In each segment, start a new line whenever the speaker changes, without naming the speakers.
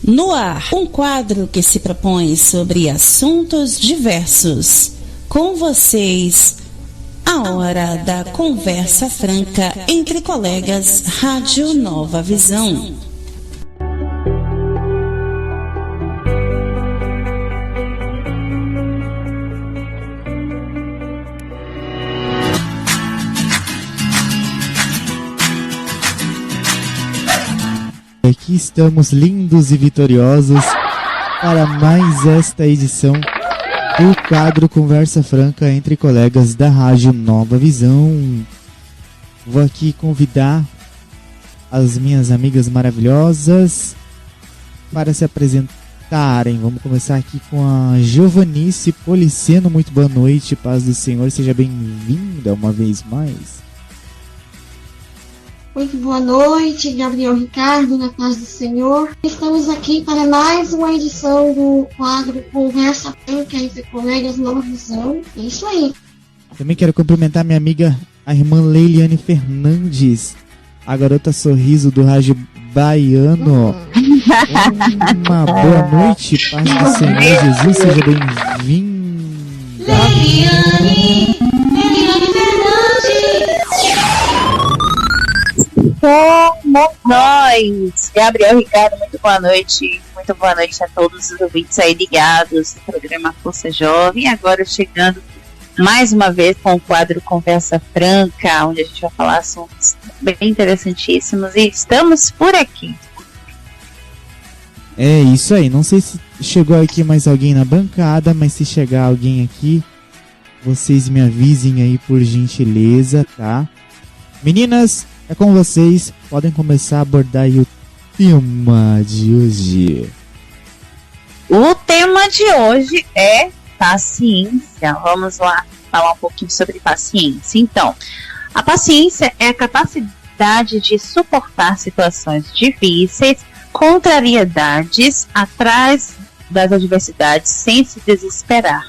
No ar, um quadro que se propõe sobre assuntos diversos. Com vocês, a hora da conversa franca entre colegas Rádio Nova Visão.
Aqui estamos lindos e vitoriosos para mais esta edição do quadro Conversa Franca entre colegas da Rádio Nova Visão. Vou aqui convidar as minhas amigas maravilhosas para se apresentarem. Vamos começar aqui com a Giovanice Policeno. Muito boa noite, paz do Senhor, seja bem-vinda uma vez mais.
Muito boa noite, Gabriel Ricardo, na paz do Senhor. Estamos aqui para mais uma edição do quadro Conversa Franca entre colegas Nova Visão. É isso aí.
Também quero cumprimentar minha amiga, a irmã Leiliane Fernandes, a garota sorriso do Rádio Baiano. Uma boa noite, paz do Senhor Jesus, seja bem-vinda.
Leiliane Fernandes.
Somos nós! Gabriel Ricardo, muito boa noite a todos os ouvintes aí ligados no programa Força Jovem. Agora chegando mais uma vez com o quadro Conversa Franca, onde a gente vai falar assuntos bem interessantíssimos, e estamos por aqui.
É isso aí, não sei se chegou aqui mais alguém na bancada, mas se chegar alguém aqui, vocês me avisem aí por gentileza, tá? Meninas, é com vocês, podem começar a abordar aí o tema de hoje.
O tema de hoje é paciência. Vamos lá falar um pouquinho sobre paciência. Então, a paciência é a capacidade de suportar situações difíceis, contrariedades, atrás das adversidades sem se desesperar.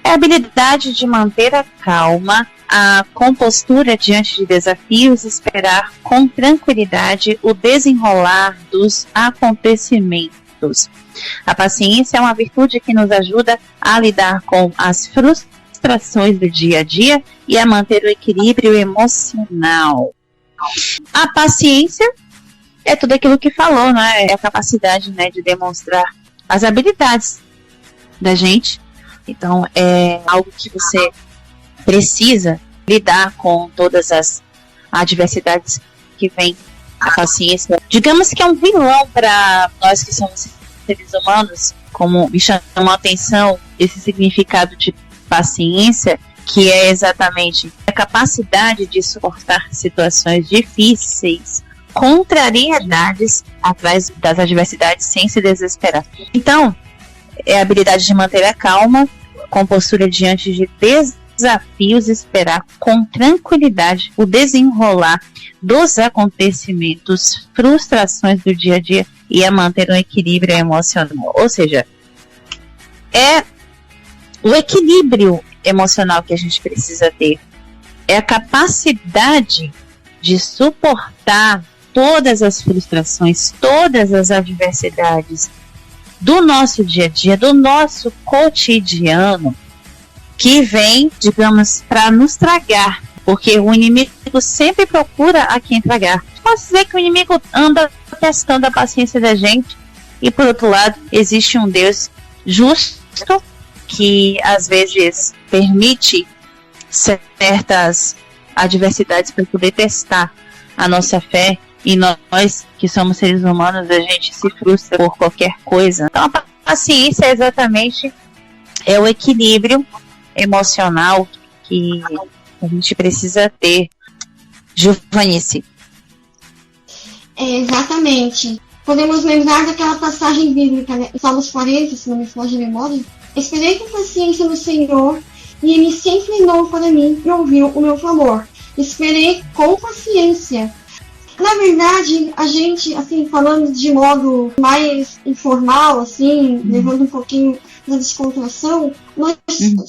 É a habilidade de manter a calma, a compostura diante de desafios, esperar com tranquilidade o desenrolar dos acontecimentos. A paciência é uma virtude que nos ajuda a lidar com as frustrações do dia a dia e a manter o equilíbrio emocional. A paciência é tudo aquilo que falou, né? É a capacidade, né, de demonstrar as habilidades da gente. Então, é algo que você precisa lidar com todas as adversidades que vem a paciência. Digamos que é um vilão para nós que somos seres humanos, como me chamou a atenção esse significado de paciência, que é exatamente a capacidade de suportar situações difíceis, contrariedades atrás das adversidades sem se desesperar. Então, é a habilidade de manter a calma, compostura diante de desafios, esperar com tranquilidade o desenrolar dos acontecimentos, frustrações do dia a dia e a manter um equilíbrio emocional. Ou seja, é o equilíbrio emocional que a gente precisa ter. É a capacidade de suportar todas as frustrações, todas as adversidades do nosso dia a dia, do nosso cotidiano, que vem, digamos, para nos tragar, porque o inimigo sempre procura a quem tragar. Posso dizer que o inimigo anda testando a paciência da gente, e por outro lado, existe um Deus justo que às vezes permite certas adversidades para poder testar a nossa fé. E nós, que somos seres humanos, a gente se frustra por qualquer coisa. Então, a paciência exatamente é o equilíbrio emocional que a gente precisa ter. Giovanice.
Exatamente. Podemos lembrar daquela passagem bíblica, né? Salmos 40, se não me foge a memória. Esperei com paciência no Senhor, e Ele se inclinou para mim e ouviu o meu clamor. Esperei com paciência. Na verdade, a gente, assim, falando de modo mais informal, assim, levando um pouquinho da descontração, nós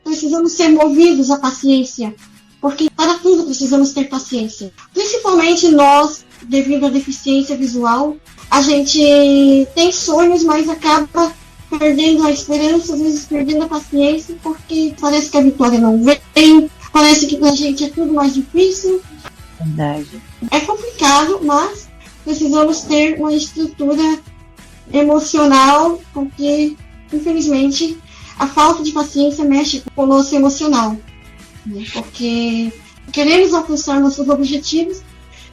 precisamos ser movidos à paciência, porque para tudo precisamos ter paciência. Principalmente nós, devido à deficiência visual, a gente tem sonhos, mas acaba perdendo a esperança, às vezes perdendo a paciência, porque parece que a vitória não vem, parece que pra gente é tudo mais difícil.
Verdade.
É complicado, mas precisamos ter uma estrutura emocional, porque, infelizmente, a falta de paciência mexe com o nosso emocional, né? Porque queremos alcançar nossos objetivos,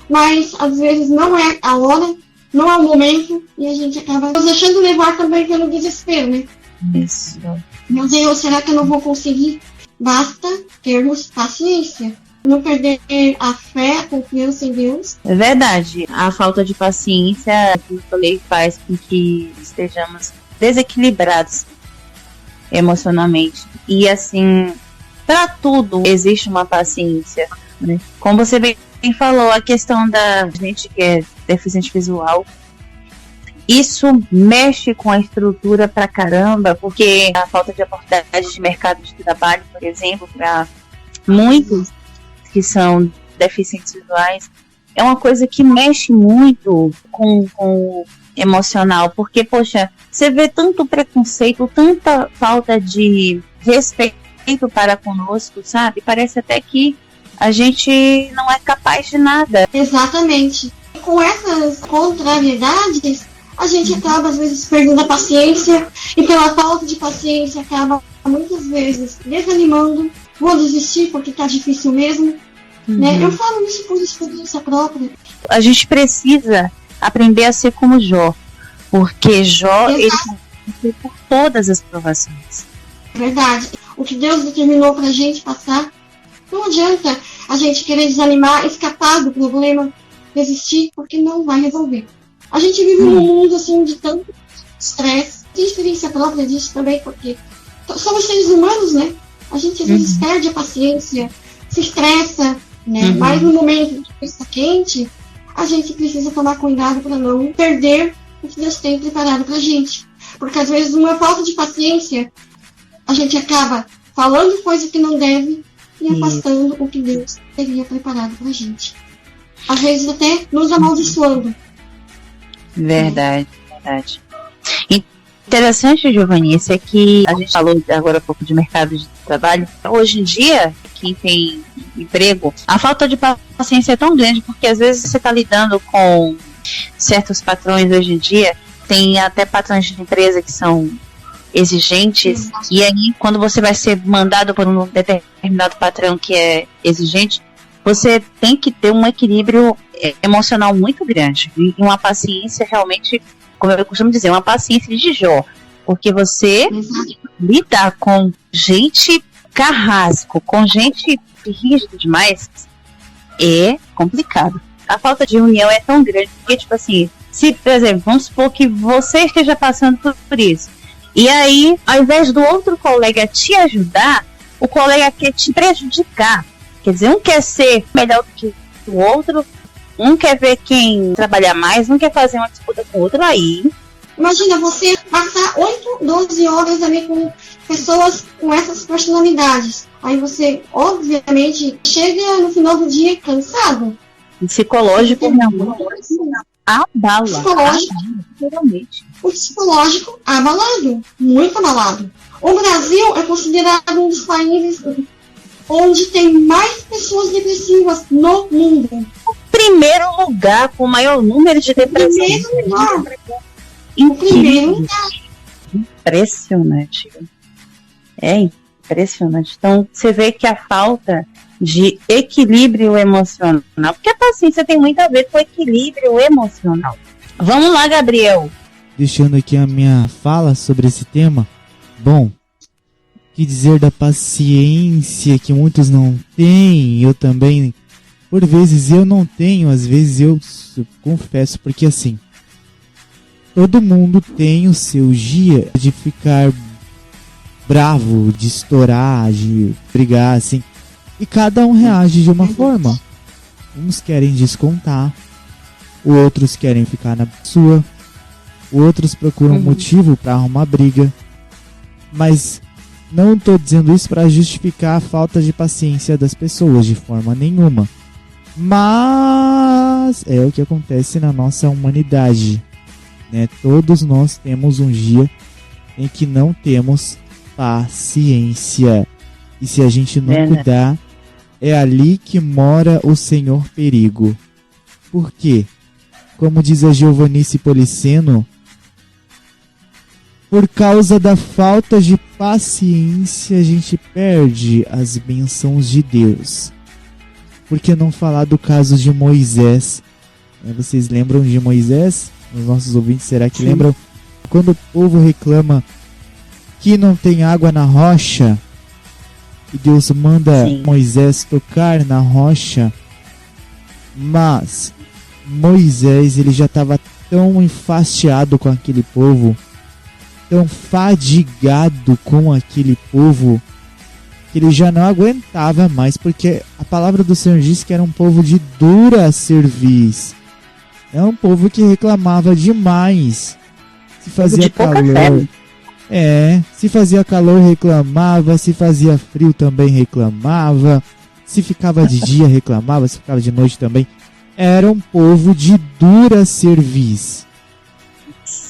mas às vezes não é a hora, não é o momento, e a gente acaba nos deixando levar também pelo desespero, né?
Isso.
Meu Deus, será que eu não vou conseguir? Basta termos paciência. Não perder a fé, a confiança em Deus.
É verdade. A falta de paciência, como eu falei, faz com que estejamos desequilibrados emocionalmente. E assim, para tudo existe uma paciência, né? Como você bem falou, a questão da gente que é deficiente visual, isso mexe com a estrutura pra caramba, porque a falta de oportunidade de mercado de trabalho, por exemplo, para muitos que são deficientes visuais, é uma coisa que mexe muito com o emocional, porque, poxa, você vê tanto preconceito, tanta falta de respeito para conosco, sabe? Parece até que a gente não é capaz de nada.
Exatamente. Com essas contrariedades, a gente acaba, às vezes, perdendo a paciência, e pela falta de paciência acaba, muitas vezes, desanimando, vou desistir porque tá difícil mesmo. Né? Eu falo isso por experiência própria.
A gente precisa aprender a ser como Jó, porque Jó, ele passou por todas as provações.
Verdade. O que Deus determinou pra gente passar, não adianta a gente querer desanimar, escapar do problema, desistir, porque não vai resolver. A gente vive num mundo assim de tanto estresse. Tem experiência própria disso também, porque somos seres humanos, né? A gente às vezes perde a paciência, se estressa, né? Mas no momento de cabeça quente, a gente precisa tomar cuidado para não perder o que Deus tem preparado pra gente. Porque às vezes uma falta de paciência, a gente acaba falando coisa que não deve e afastando o que Deus teria preparado pra gente. Às vezes até nos amaldiçoando.
Verdade, verdade. Interessante, Giovanice, é que a gente falou agora há pouco de mercado de trabalho. Hoje em dia, quem tem emprego, a falta de paciência é tão grande, porque às vezes você está lidando com certos patrões hoje em dia, tem até patrões de empresa que são exigentes, e aí quando você vai ser mandado por um determinado patrão que é exigente, você tem que ter um equilíbrio emocional muito grande e uma paciência realmente, como eu costumo dizer, uma paciência de Jó, porque você lidar com gente carrasco, com gente rígida demais, é complicado. A falta de união é tão grande, porque, tipo assim, se, por exemplo, vamos supor que você esteja passando por isso, e aí, ao invés do outro colega te ajudar, o colega quer te prejudicar. Quer dizer, um quer ser melhor do que o outro, um quer ver quem trabalha mais, um quer fazer uma disputa com o outro, aí...
Imagina você passar 8, 12 horas ali com pessoas com essas personalidades. Aí você, obviamente, chega no final do dia cansado.
O psicológico realmente abala.
O psicológico abalado, muito abalado. O Brasil é considerado um dos países onde tem mais pessoas depressivas no mundo.
O primeiro lugar com o maior número de depressivos.
O primeiro lugar.
Impressionante. É impressionante. Então, você vê que a falta de equilíbrio emocional, porque a paciência tem muito a ver com equilíbrio emocional. Vamos lá, Gabriel.
Deixando aqui a minha fala sobre esse tema. Bom, que dizer da paciência que muitos não têm, eu também, por vezes eu não tenho, às vezes eu confesso, porque assim, todo mundo tem o seu dia de ficar bravo, de estourar, de brigar, assim, e cada um reage de uma forma. Uns querem descontar, outros querem ficar na sua, outros procuram motivo para arrumar briga, mas não estou dizendo isso para justificar a falta de paciência das pessoas de forma nenhuma, mas é o que acontece na nossa humanidade. né? Todos nós temos um dia em que não temos paciência. E se a gente não cuidar, é ali que mora o Senhor perigo. Por quê? Como diz a Giovanice Policeno, por causa da falta de paciência, a gente perde as bênçãos de Deus. Por que não falar do caso de Moisés? Vocês lembram de Moisés? Os nossos ouvintes, será que lembram? Quando o povo reclama que não tem água na rocha, e Deus manda Moisés tocar na rocha, mas Moisés, ele já estava tão enfastiado com aquele povo, tão fadigado com aquele povo, que ele já não aguentava mais, porque a palavra do Senhor diz que era um povo de dura cerviz. É um povo que reclamava demais. Se fazia calor, se fazia calor reclamava, se fazia frio também reclamava, se ficava de dia reclamava, se ficava de noite também. Era um povo de dura cerviz.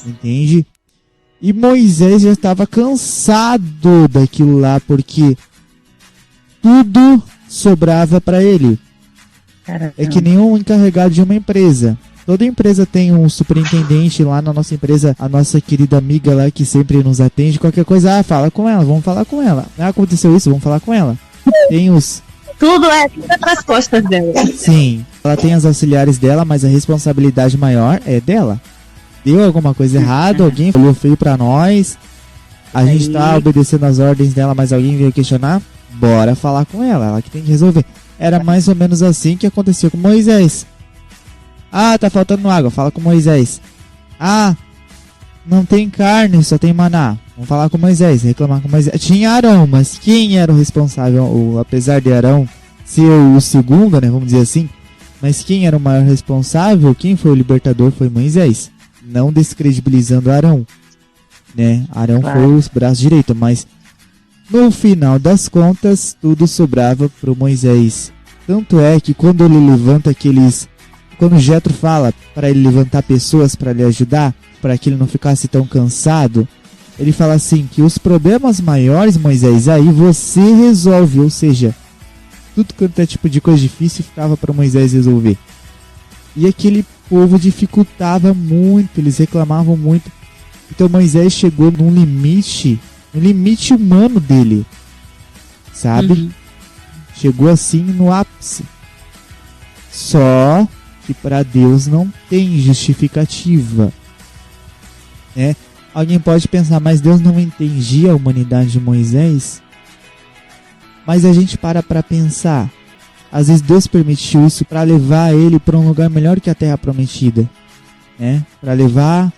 Entende? E Moisés já estava cansado daquilo lá, porque tudo sobrava para ele. Caramba. É que nem um encarregado de uma empresa. Toda empresa tem um superintendente. Lá na nossa empresa, a nossa querida amiga lá que sempre nos atende, qualquer coisa, fala com ela, vamos falar com ela. Aconteceu isso, vamos falar com ela. Tem os...
Tudo pras costas dela.
Sim, ela tem as auxiliares dela, mas a responsabilidade maior é dela. Deu alguma coisa errada, alguém falou feio pra nós, a gente tá obedecendo as ordens dela, mas alguém veio questionar, bora falar com ela, ela que tem que resolver. Era mais ou menos assim que aconteceu com Moisés. Tá faltando água, fala com Moisés. Não tem carne, só tem maná. Vamos falar com Moisés, reclamar com Moisés. Tinha Arão, mas quem era o responsável? Apesar de Arão ser o segundo, né, vamos dizer assim, mas quem era o maior responsável, quem foi o libertador foi Moisés. Não descredibilizando Arão, né? Arão foi o braço direito, mas no final das contas tudo sobrava para Moisés. Tanto é que quando ele levanta quando Jetro fala para ele levantar pessoas para lhe ajudar, para que ele não ficasse tão cansado, ele fala assim, que os problemas maiores, Moisés, aí você resolve, ou seja, tudo quanto é tipo de coisa difícil ficava para Moisés resolver. E aquele povo dificultava muito, eles reclamavam muito. Então Moisés chegou no limite humano dele, sabe? Chegou assim no ápice. Só que para Deus não tem justificativa, né? Alguém pode pensar, mas Deus não entendia a humanidade de Moisés? Mas a gente para pensar. Às vezes Deus permitiu isso para levar ele para um lugar melhor que a Terra Prometida, né? Para levar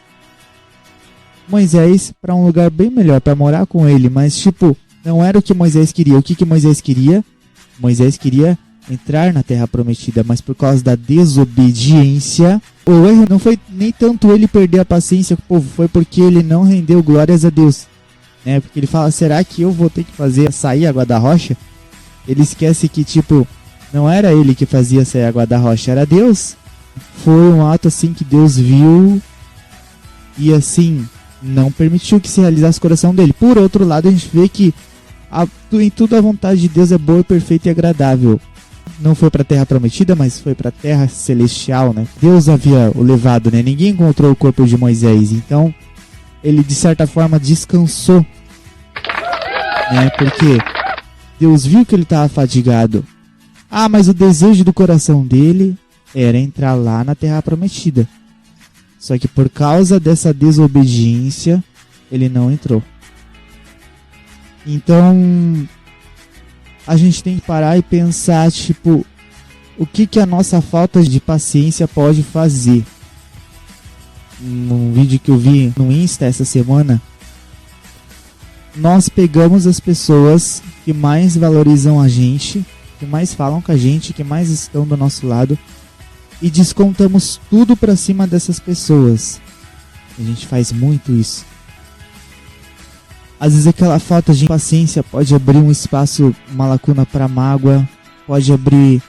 Moisés para um lugar bem melhor, para morar com ele. Mas não era o que Moisés queria. O que Moisés queria? Moisés queria entrar na Terra Prometida, mas por causa da desobediência, o erro não foi nem tanto ele perder a paciência com o povo, foi porque ele não rendeu glórias a Deus, né? Porque ele fala, será que eu vou ter que fazer sair a água da rocha? Ele esquece que não era ele que fazia sair a água da rocha, era Deus. Foi um ato assim que Deus viu e assim não permitiu que se realizasse o coração dele. Por outro lado, a gente vê que em tudo a vontade de Deus é boa, perfeita e agradável. Não foi para a Terra Prometida, mas foi para a Terra Celestial, né? Deus havia o levado, né? Ninguém encontrou o corpo de Moisés, então ele de certa forma descansou, né? Porque Deus viu que ele estava fadigado. Mas o desejo do coração dele era entrar lá na Terra Prometida. Só que por causa dessa desobediência, ele não entrou. Então a gente tem que parar e pensar, o que a nossa falta de paciência pode fazer. Num vídeo que eu vi no Insta essa semana, nós pegamos as pessoas que mais valorizam a gente, que mais falam com a gente, que mais estão do nosso lado, e descontamos tudo pra cima dessas pessoas. A gente faz muito isso. Às vezes aquela falta de paciência pode abrir um espaço, uma lacuna para mágoa, pode abrir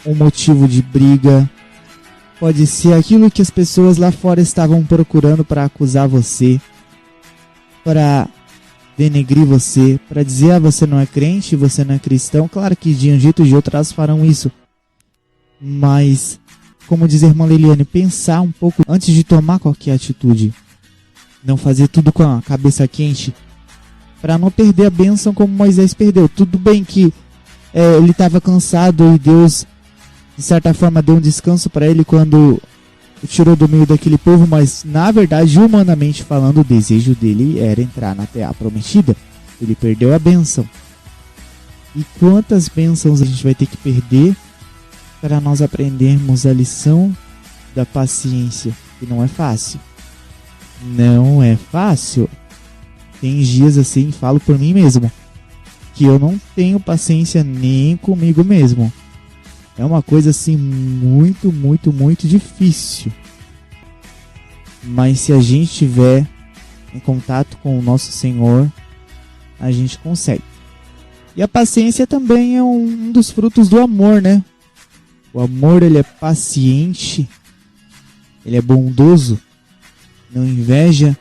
um motivo de briga, pode ser aquilo que as pessoas lá fora estavam procurando para acusar você, para denegrir você, para dizer, você não é crente, você não é cristão. Claro que de um jeito ou de outro elas farão isso. Mas, como diz a irmã Liliane, pensar um pouco antes de tomar qualquer atitude. Não fazer tudo com a cabeça quente, para não perder a bênção como Moisés perdeu. Tudo bem que ele estava cansado e Deus, de certa forma, deu um descanso para ele quando tirou do meio daquele povo, mas na verdade, humanamente falando, o desejo dele era entrar na terra prometida. Ele perdeu a bênção. E quantas bênçãos a gente vai ter que perder para nós aprendermos a lição da paciência, que não é fácil. Não é fácil. Tem dias assim, falo por mim mesmo, que eu não tenho paciência nem comigo mesmo. É uma coisa assim muito, muito, muito difícil. Mas se a gente estiver em contato com o nosso Senhor, a gente consegue. E a paciência também é um dos frutos do amor, né? O amor, ele é paciente, ele é bondoso, não inveja,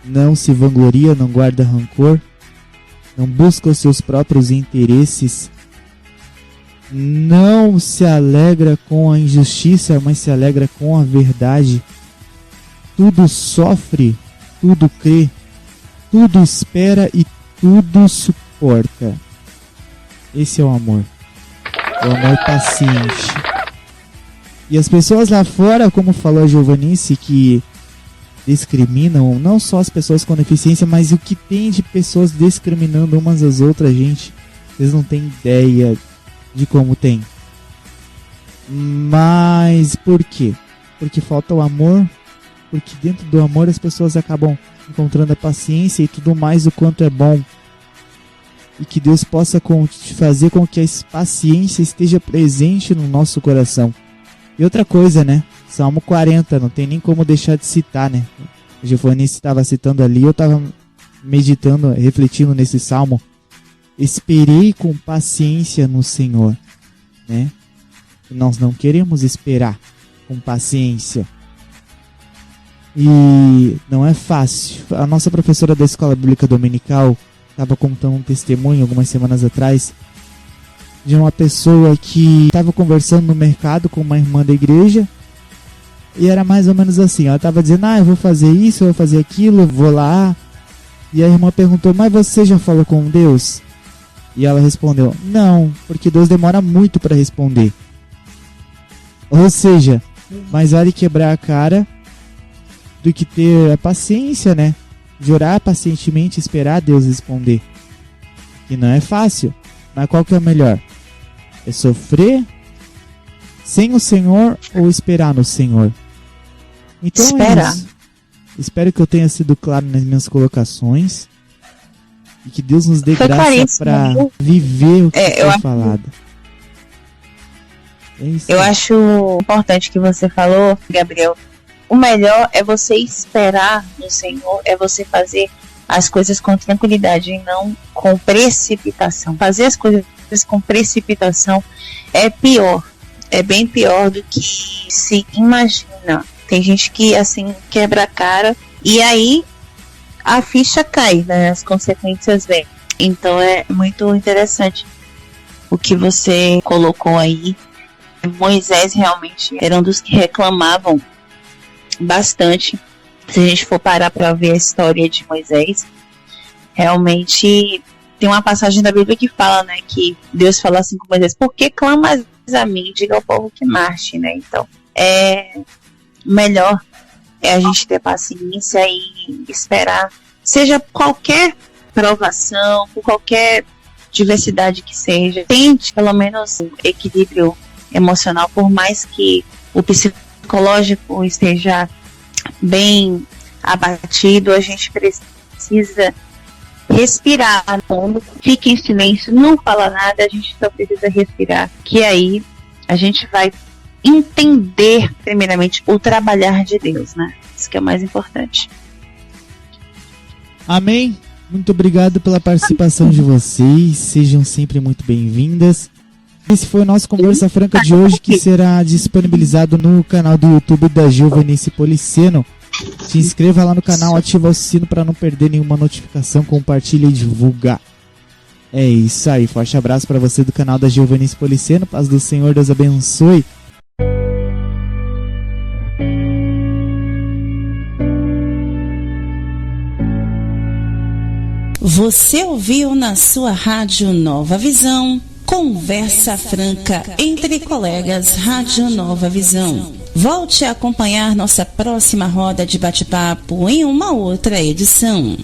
não se vangloria, não guarda rancor, não busca os seus próprios interesses, não se alegra com a injustiça, mas se alegra com a verdade. Tudo sofre, tudo crê, tudo espera e tudo suporta. Esse é o amor. O amor paciente. E as pessoas lá fora, como falou a Giovanice, que discriminam não só as pessoas com deficiência, mas o que tem de pessoas discriminando umas às outras, gente. Vocês não têm ideia de como tem. Mas por quê? Porque falta o amor. Porque dentro do amor as pessoas acabam encontrando a paciência e tudo mais, o quanto é bom. E que Deus possa fazer com que a paciência esteja presente no nosso coração. E outra coisa, né? Salmo 40, não tem nem como deixar de citar, né? O Giovanni estava citando ali, eu estava meditando, refletindo nesse salmo. Esperei com paciência no Senhor, né? E nós não queremos esperar com paciência. E não é fácil. A nossa professora da Escola Bíblica Dominical estava contando um testemunho algumas semanas atrás de uma pessoa que estava conversando no mercado com uma irmã da igreja. E era mais ou menos assim, ela estava dizendo, eu vou fazer isso, eu vou fazer aquilo, eu vou lá. E a irmã perguntou, mas você já falou com Deus? E ela respondeu, não, porque Deus demora muito para responder. Ou seja, mais vale quebrar a cara do que ter a paciência, né? De orar pacientemente e esperar Deus responder. Que não é fácil, mas qual que é o melhor? É sofrer sem o Senhor ou esperar no Senhor? Então
esperar.
É isso. Espero que eu tenha sido claro nas minhas colocações e que Deus nos dê graça para viver o que foi falado. É isso.
Eu acho importante que você falou, Gabriel. O melhor é você esperar no Senhor, é você fazer as coisas com tranquilidade e não com precipitação. Fazer as coisas com precipitação é pior, é bem pior do que se imagina. Tem gente que assim quebra a cara e aí a ficha cai, né? As consequências vêm. Então é muito interessante o que você colocou aí. Moisés realmente era um dos que reclamavam bastante. Se a gente for parar para ver a história de Moisés, realmente tem uma passagem da Bíblia que fala, né, que Deus fala assim com Moisés: por que clamas a mim? Diga ao povo que marche, né? Então, melhor é a gente ter paciência e esperar, seja qualquer provação, por qualquer diversidade que seja, tente pelo menos um equilíbrio emocional, por mais que o psicológico esteja bem abatido, a gente precisa respirar, fica em silêncio, não fala nada, a gente só precisa respirar, que aí a gente vai entender primeiramente o trabalhar de Deus, né? Isso que é o mais importante.
Amém. Muito obrigado pela participação de vocês, sejam sempre muito bem-vindas. Esse foi o nosso Conversa Franca de hoje, que será disponibilizado no canal do YouTube da Giovanice Policeno. Se inscreva lá no canal, ativa o sino para não perder nenhuma notificação, compartilhe e divulga. É isso aí, forte abraço para você do canal da Giovanice Policeno, paz do Senhor, Deus abençoe.
Você ouviu na sua rádio Nova Visão, Conversa Franca entre colegas, Rádio Nova Visão. Volte a acompanhar nossa próxima roda de bate-papo em uma outra edição.